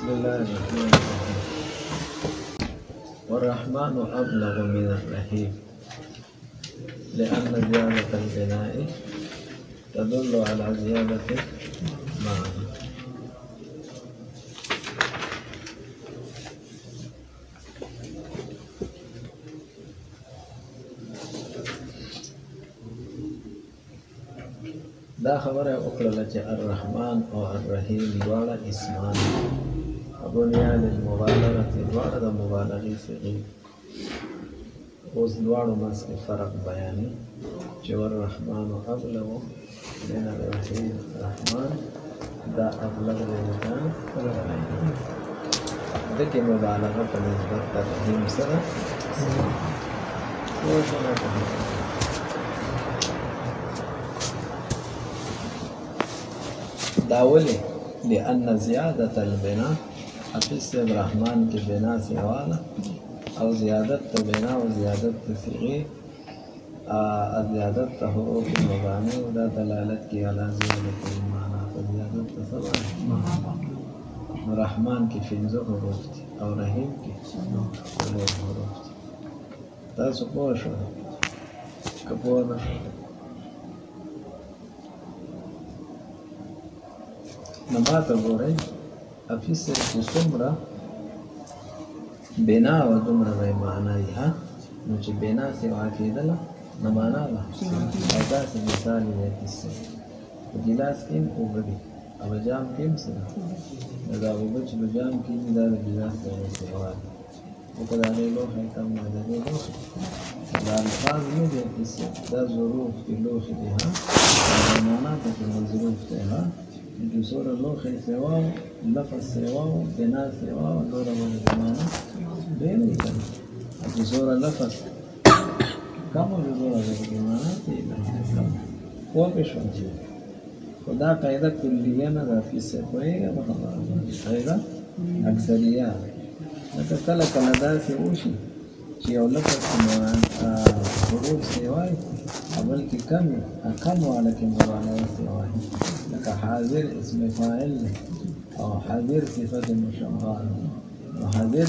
بسم الله الرحمن الرحيم. والرحمن أبلغ من الرحيم لأن زيادة البناء تدل على زيادة معنى. دا خبره وکړه چې الرحمن او الرحیم دواړه اسمان بنیاد المبالغه دواړه د مبالغې صيغې اوس دواړو منځ کې فرق بیانې چې الرحمن ابلغ من الرحیم. رحمان دا ابلغ دی دغه مبالغه په نسبت د رحیم سره داولی لأن زیادت البنا حفظ الرحمن کی بنا سوالا او زیادت بنا و زیادت صیغه زیادت حروف مبانی و دا دلالت کی علی زیادت المعنی فزیادت سوالا رحمان کی فنزو حروف تی او رحیم کی حروف تی تاسو پوه شو که پوه نه شو نماته ګورئ حفیظ صاحب چې څومره بنا او دومره به یې معنا وي نو چې بنا سوا کېدله نه معنا ده او داسې مثال یې دی حفیظ صاحب په ګیلاس کې هم اوبه دي او په جام کې هم څه ده نو دا اوبه چې په جام کې دي دا د ګیلاس د سوا دي لکه د هغې لوښی کم نه د هغې لوښی دا الفاظ نه دي حفیظ صاحب دا ظروف دي لوښي دي دا معنا پکې مظروف دی جو سورة لوخي سواه لفظ سواه بناء سواه دورة من الزمانة بيني كان جو سورة لفظ كم جو سورة الزمانة هو بشون خدا قاعدة كلية ندا في سبوية قاعدة أكثرية لكن كلا كلا داسي وشي چې یو لفظ حروف سوای اول کې کم والا کې مبالغه سوای لکه حاضر اسم فاعل او حاضر صفت مشبهه او حاضر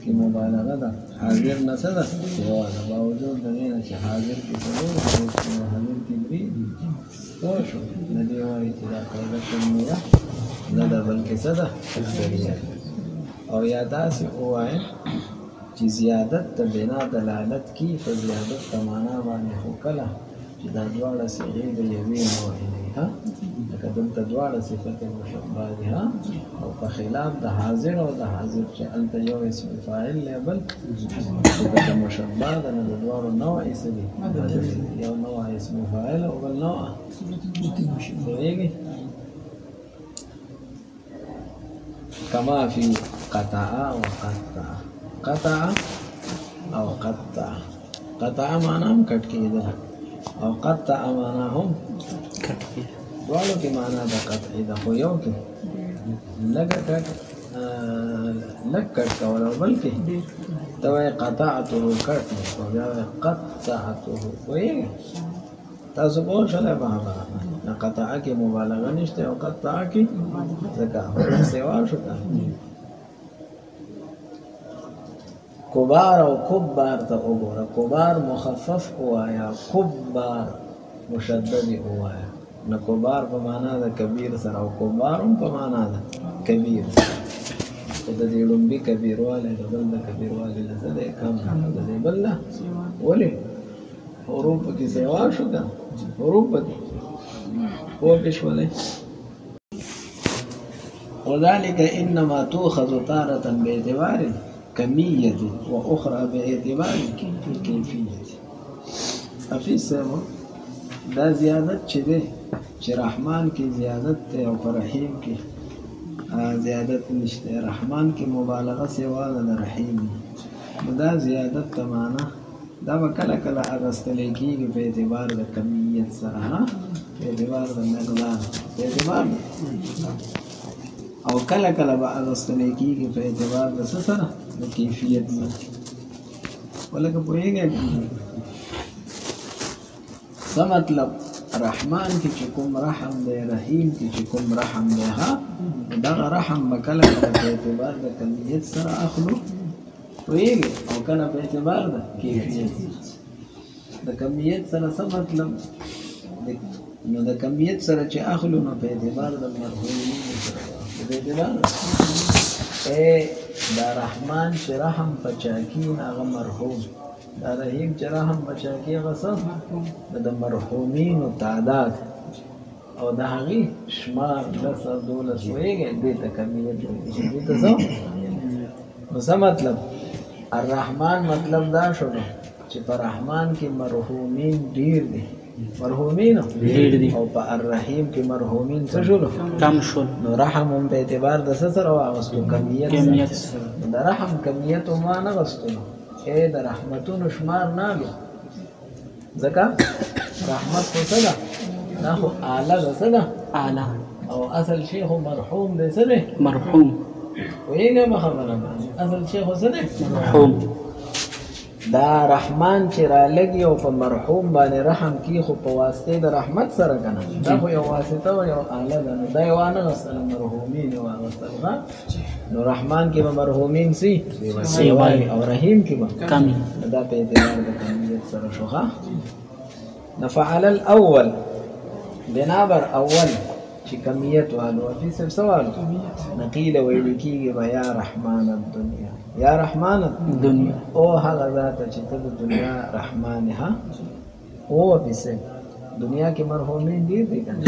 کې مبالغه ده حاضر نه څه ده سوا ده باوجود د دې چې حاضر کې څلور حروف او حاضر کې درې دي پوه شو نه دی وایي چې دا قاعده کلیه نه ده بلکې څه ده اکثریت او یا داسې ووایي چې زیادت د بنا دلالت کی په زیادت د معنا باندې خو کله چې دا دواړه صيغې د یوې نوعې دي لکه دلته دواړه صفت مشبهه دي او په خلاف د حاضر او د حاضر چې هلته یو اسم فاعل دی بل صفت مشبهه ده نو د دواړو نوعې څه دي یو نوع اسم فاعل او بل نوع پوهېږئ کما فی قطع و قطع قطع او قطع قطع معنا هم کټ کېدل او قطع معنا هم کټ کېدل دواړو کې معنا د قطع ده خو یو کې لږ کټ کول او بل کې ته وایې قطعته کټ او بیا وایې قطعته پوهېږې تاسو پوه شولی په خبره نه قطع کې مبالغه نشته او قطع کې ځکه سوا شو که کبار او کبار ته وګوره کبار مخفف ووایا کبار مشدد ووایا نو کبار په معنا د کبیر سره او کبار هم په معنا ده کبیر خو د دې لومبي کبیروالی د بل د کبیروالي نه څه دی کم د دې بل نه ولې حروف پکې سوا شو که حروف پکې پوه پې شولئ وذلك انما تؤخذ تارة باعتبار كمية وأخرى باعتبار الكيفية. حفیظ صاحب دا زیادت چې دی چې رحمان کې زیادت دی او په رحیم کې زیادت نشته رحمان کې مبالغه سوا ده د رحیم نو دا زیادت ته معنا دا به کله کله اخیستلی کېږي په اعتبار د کمیت سره په اعتبار د مقدار په اعتبار او کله کله به اخیستلی کېږي په اعتبار د څه سره د کیفیت سره ولکه پوهېږئ څه مطلب رحمان کی چې کوم رحم دی، رحیم کی چې کوم رحم دی، ها دغه رحم به کله کله په اعتبار د کمیت سره اخلو ویږي او کله په اعتبار د کیفیت. د کمیت سره څه مطلب؟ نو د کمیت سره چې اخلو نو په اعتبار د مرحومین سره په اعتبار دا رحمان چې رحم پچاکین هغه مرحوم، دا رحیم چې رحم پچاکی هغه څه د مرحومینو تعداد او د هغې شمار 10 او 12 ویږي دې ته کمیت وایي. دې ته څه نو څه مطلب؟ الرحمن مطلب دا شو چې په رحمان کې مرحومین ډیر دي، مرحومین ډیر دي، او په الرحیم کې مرحومین څه شول؟ کم شول. نو رحم هم په اعتبار د څه سره واغستو؟ کمیت سره. د رحم کمیت هم ما نه غستو، د رحمتونو شمار نه لو، ځکه رحمت خو څه ده؟ دا خو اعلی ده، څه ده؟ اعلی. او اصل شی خو مرحوم دی، څه دی؟ مرحوم. ویږه به خبره باندې اصل شی خو څه دی؟ مرحوم. دا رحمان چې رالګي او په مرحوم باندې رحم کی خو په واسطه د رحمت سره کنه، دا خو یو واسطه او یو اعلی ده. نو دا یو نه غسل مرحومین او غسل نو رحمان کې به مرحومین سي او رحیم کې به کمی. دا په اعتبار د کمیت سره شوخه. نفعل الاول بنابر اول چې کمیت والو په څه سوال نقیل ویل کېږي به یا رحمان الدنیا، یا رحمان الدنیا او هغه ذات چې ته د دنیا رحمان ها او په څه دنیا کې مرحومین دي کنه،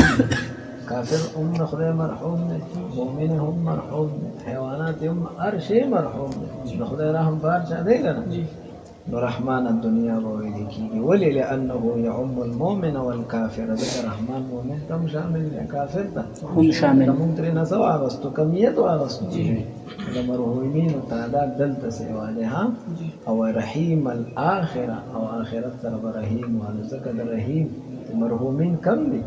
کافر هم خدای مرحوم دی، مؤمن هم مرحوم دی، حیوانات هم هر شی مرحوم دی، خدای رحم بار چا دی کنه. نو رحمان الدنیا به ویل کېږي. ولې؟ لأنه يعم المؤمن والکافر. ځکه رحمان مؤمن ته هم شامل دی، کافر ته هم شامل. موږ ترې نه څه واغستو؟ کمیت واغستو. د مرحومینو تعداد دلته سیوا دی ها. او رحیم الاخره، او آخرت سره به رحیم والو، ځکه د رحیم مرحومین کم دي،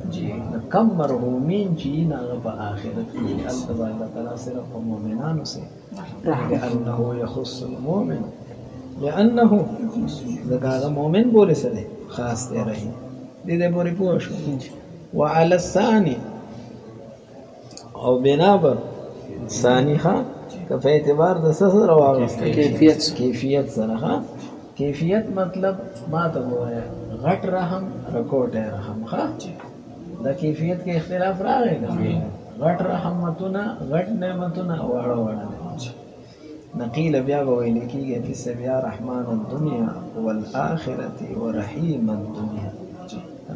کم مرحومین چې یې هغه په آخرت کې هلته به الله تعالی صرف په مؤمنانو سي. لأنه يخص المؤمن، لأنه ځکه هغه مؤمن بولې څه دی؟ خاص دی رحیم. دې دې پورې پوه شو. وعلى الثاني او بنابر ثاني ښه که په اعتبار د څه سره واغسته؟ کیفیت سره. ښه کیفیت مطلب ما ته ووایه غټ رحم رکوټی رحم. ښه دا کیفیت کې اختلاف راغی که غټ رحمتونه غټ نعمتونه واړه واړه نقیل بیا به ویل کېږي چې بیا رحمان الدنیا والآخرة ورحیم الدنیا.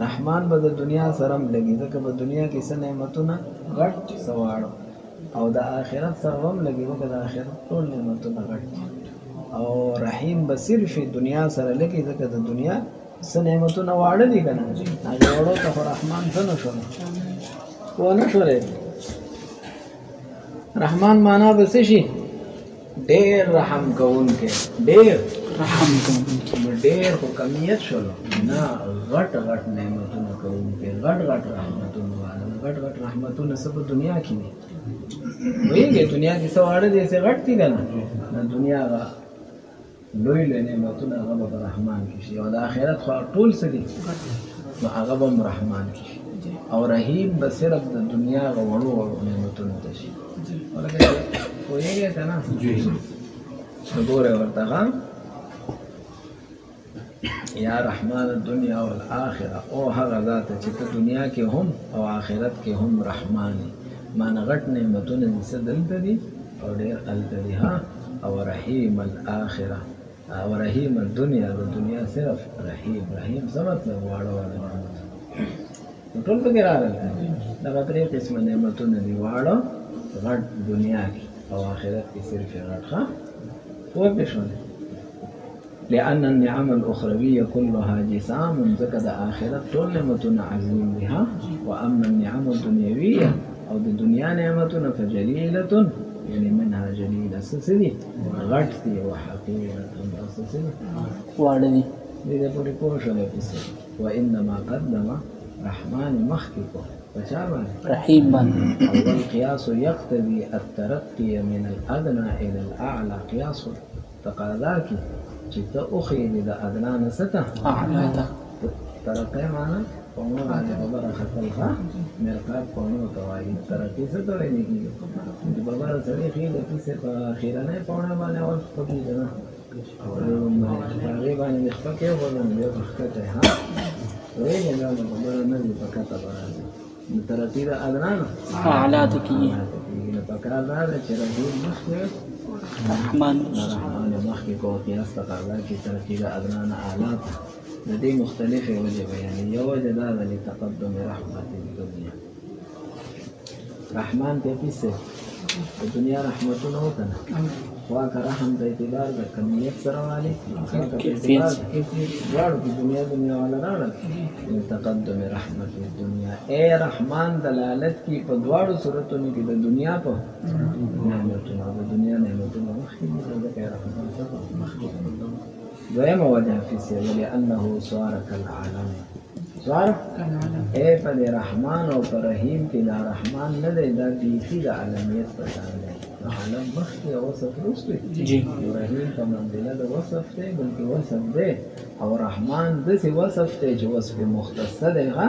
رحمان به د دنیا سره هم لګي، ځکه په دنیا کې څه نعمتونه غټ څه واړه، او د آخرت سره هم لګي، ځکه د آخرت ټول نعمتونه غټ. او رحیم به صرف دنیا سره لګي، ځکه د دنیا څه نعمتونه واړه دي که نه، هغې وړو ته خو رحمان څه نه شول پوه نه شولې. رحمان معنا به څه شي؟ ډېر رحم کوونکی، ډېر رحم کوونکی. ډېر خو کمیت شولو نه، غټ غټ نعمتونه کوونکی، غټ غټ رحمتونه والا. غټ غټ رحمتونه څه په دنیا کې دي؟ ویږي دنیا کې څه واړه دي، څه غټ دي که نه. دنیا هغه لوی لوی نعمتونه هغه به په رحمان کې شي، او د آخرت خو ټول څه دي نو هغه به هم رحمان کې شي. او رحیم به صرف د دنیا هغه وړو وړو نعمتونو ته شي. پوهېږې که نه؟ نو ګورې ورته ښه یا رحمان الدنیا والآخره او هغه ذات چې ته دنیا کې هم او آخرت کې هم رحمان یې. معنی غټ نعمتونه دې څه دلته دي او ډېر هلته دي. ها او رحیم الاخره او رحیم الدنیا، د دنیا صرف رحیم. رحیم څه مطلب؟ واړه واړه نعمتونه ټول پکې راغلي. دغه درې قسمه نعمتونه دي، واړه غټ دنیا کې او آخرت کې صرف غټ. ښه پوه پې شولې؟ لأن النعم الأخروية كلها جسام، ځکه د آخرت ټول نعمتونه عظیم دي. ها واما النعم الدنیویه او د دنیا نعمتونه فجلیلة، یعنی منها جلیله څه دي؟ غټ دي. وحقیرة څه دي؟ واړه دي. دې ته پورې پوه شولې پسې. وانما قدم رحمان مخکې کو پچا باندې؟ رحیم باندې. والقیاس یقتضي الترقي من الادنى الى الاعلى. قیاس تقاضا کی چې ته اوخېږې د ادنا نه څه ته؟ اعلی ته. ترقی معنا پونه باندې خبره خطل ښه مرقات پونه ته وایي ترقي څه ته ویل کېږي چې خبره سړی ښي د کیسې په اخرنۍ پونه باندې اول شپه کېږي نه هغې باندې د شپه کېښودم بیا په ښکته ها ویلې دا خبره نه دي په کته به راځي نو ترقي د ادنا نه اعلی ته کېږي نو پکار دا ده چې رحیم مخکې رحمان مخکې کو قیاس تقاضا کې ترقي د ادنا نه اعلی ته د دې مختلفې وجې بیانې یو وجه دا ده لتقدم رحمت الدنیا رحمان ته کیسه د دنیا رحمتونه وکنه خوا که رحم د اعتبار د کمیت سره والی دواړو کې دنیا والا راغلل لتقدم رحمت الدنیا اے رحمان دلالت کی په دواړو صورتونو کې د دنیا په نعمتونو د دنیا نعمتونو مخکې دي ځکه رحمان څخه مخکې دویمه وجه فیصله ولانه صار کالعالم صار اے په رحمان او په رحیم کې دا رحمان نه دی دا بیخي د عالمیت په شان دی عالم مخکې وصف وروسته رحیم په منزله د وصف دی بلکې وصف دی او رحمان داسې وصف دی چې وصف مختص دی ها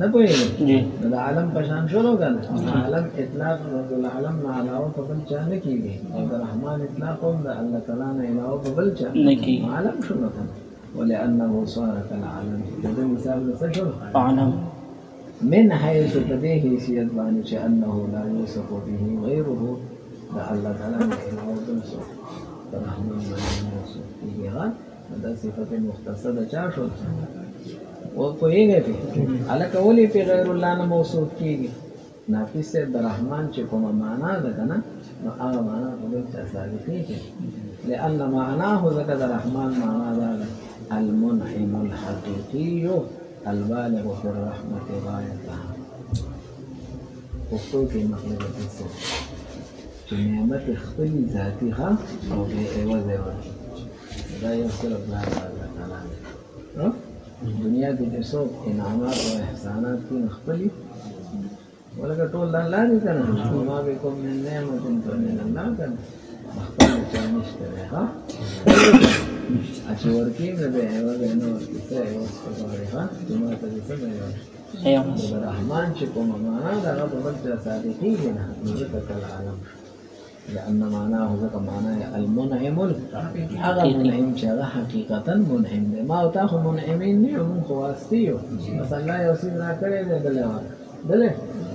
نه پوهېږي نو د عالم په شان شروع کړه عالم اطلاق د العالم نه علاوه په بل چا نه کېږي او د رحمان اطلاق هم د الله تعالی نه علاوه په بل چا نه کېږي عالم شروع کړه ولأنه صار كالعالم هذا مثال لسجل عالم من حيث تديه حيثيت باندې چې انه لا يوصف به غيره دا الله تعالی علاوه بنسو رحمان باندې موصوف کېږي دا صفت مختصه چا شو او پوهېږئ پې هلکه ولې پې غیر الله نه موصوف کېږي نافظ صاحب د رحمان چې کومه معنا ده که نه نو هغه معنا په بل چا ثابتېږي لأن معناه ځکه د رحمان معنا دا ده المنعم الحقيقي البالغ في الرحمة غايتها پښتو کې مطلب دې چې نعمت خپلې ذاتي ښه او بې عوضه ورکړي دا یو صرف دا الله تعالی دی دنیا کې چې څوک انعامات او احسانات کوي خپلې ولکه ټول د الله دی که نه وما بکم من نعمة فمن الله که نه خپل چا نشته دی ښه چې ورکوي نو بې عوضه نه ورکوي څه عوض په غواړي ښه چې ما ته دې څه د رحمان چې کومه معنا د هغه په بل چا صادقېږي نه نو ځکه کالعالم لأن معناه ځکه معنا یې المنعم هغه منعم چې هغه حقیقتا منعم دی ما او تا خو منعمین نه یو مونږ خو واسطي یو بس الله یو څیز راکړی دی دلی ورکړه دلی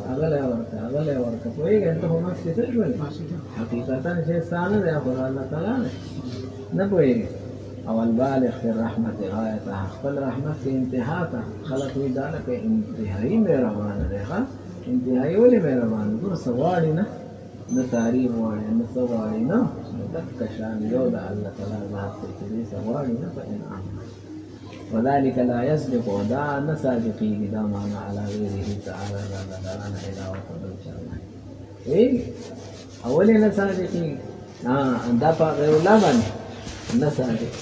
هغه لی ورکړه هغه لی ورکړه پوهېږې ته خو مخکې څه شولې حقیقتا چې ستا نه دی خو د الله تعالی دی نه پوهېږې او البالغ في الرحمة غايتها خپل رحمت کې انتها ته خلق وي دا لکه انتهایي مهربانه دی ښه انتهایي ولې مهربانه ګوره څه غواړي نه نه تعریف غواړي نه څه غواړي نه دقه شان یو د الله تعالی ذات دی چې دې څه غواړي نه په انعام وذلك لا يصدق دا نه صادقېږي دا معنا على غیره تعالی د الله تعالی نه علاوه په بل چا باندې ولې نه صادقېږي دا په غیر الله باندې نه صادق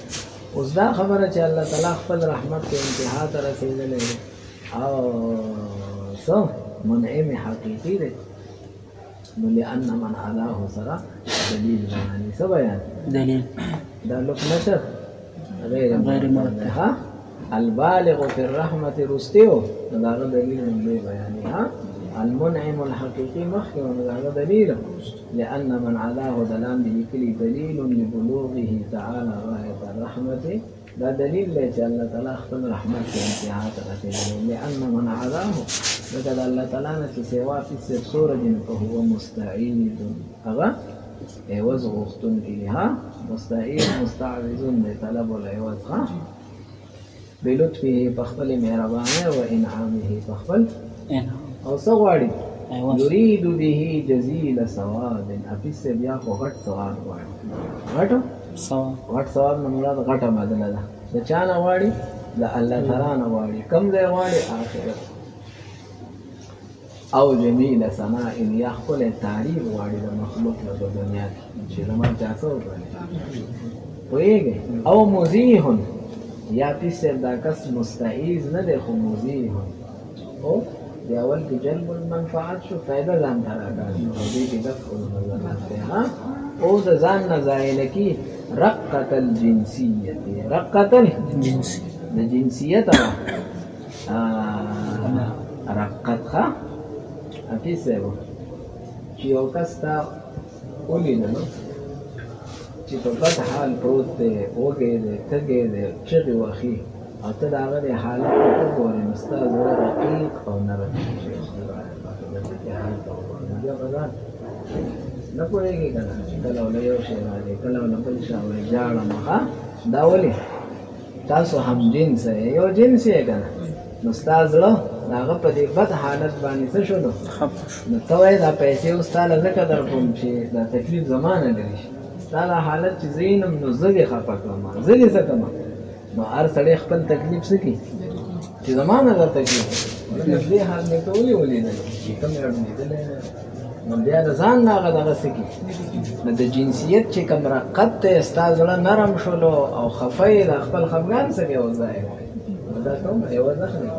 اوس دا خبره چې الله تعالی خپل رحمت کې انتها ته رسېدلی دی او څه منعم حقیقي دی نو لأن من علاه سره دلیل بیاني څه بیان دلیل دا لوک نشر غیر مرتبه البالغ في الرحمة رستيو نو دا دلیل هم دی بیاني المنعم الحقيقي مخکې نو دا دلیل لأن من علاه دلان بلیکلي دلیل لبلوغه تعالى غاية الرحمة دا دلیل دی چې الله تعالی خپل رحمت کې انتها ته رسېدلی لأن من علاه ځکه د الله تعالی نه چې سوا فی سورج فهو مستعید هغه عوض غوښتونکی دی مستعید مستعوذ دی طلب العوض بلطفه په خپلې مهربانۍ او انعامه په خپل او څه غواړي یرید به جزیل ثواب حفیظ بیا خو غټ ثواب غواړي غټ ثواب نه مراد غټه بدله ده د چا نه غواړي د الله تعالی نه غواړي کوم ځای غواړي آخرت او جمیل ثناء یا خپل تعریف غواړي د مخلوق نه په دنیا کې چې زما چا څه وکړي پوهېږئ او مزیح یا پیسې دا کس مستعیز نه دی خو مزیح او دی اول کې جلب المنفعت شو فایده ځان ته راکاږي او دې کې دفع المضرات دی او د ځان نه زایله کې رقة الجنسیت رقة الجنسیت د جنسیت رقت ښه حفیظ صاحب چې یو کس تا ولیدلو چې په بد حال پروت دی وږی دی تږی دی چغې وهي او ته د هغه د حالت ته وګورې نو ستا زړه رقیق او نرم شي بیا به ځان نه پوهېږي که نه چې کله له یو شی راځي کله له بل شی وایي ژاړم ښه دا ولې تاسو هم جنس یو جنس یې که نه نو ستا زړه د هغه په دې بد حالت باندې څه شولو نو ته وایې دا پیسې اوس تا له ځکه در کوم چې دا تکلیف زما نه لري شي دا دا حالت چې زه ینم نو زه دې خفه کړم زه دې څه کړم نو هر سړی خپل تکلیف څه کړي چې زما نه در تکلیف دې حال مې ته ولې ولیدلی چې کوم یې اړېدلی نو بیا د ځان نه هغه دغه څه کړي نو د جنسیت چې کوم رقت دی ستا زړه نرم شولو او خفه یې د خپل خفګان څه یو ځای دا کوم یوه ځخ نه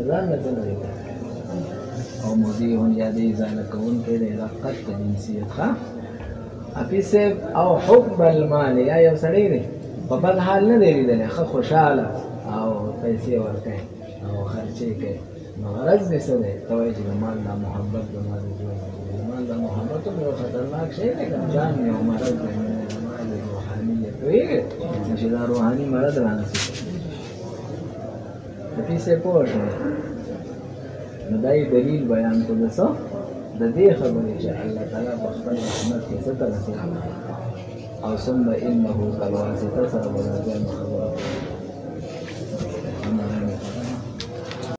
ځان نه څه نه او مضیح یادې ځانه کوونکی دی رقت د جنسیت ښه حفیظ صاحب او حب المال یا یو سړی دی په بد حال نه دی لیدلی ښه خوشحاله او پیسې ورکوي او خرچې کوي نو غرض دې څه دی ته وایې چې د مال دا محبت زما د ژوند د مال دا محبت هم یو خطرناک شی دی که جان یو مرض دی د مال روحانیت پوهېږې چې دا روحاني مرض رانصیب حفیظ صاحب پوه شوی نو دا یې دلیل بیان کړو د څه د دې خبرې چې الله تعالی په خپل رحمت کې څه ته رسېږي او ثم انه کالواسطه سره به دا ځای خبره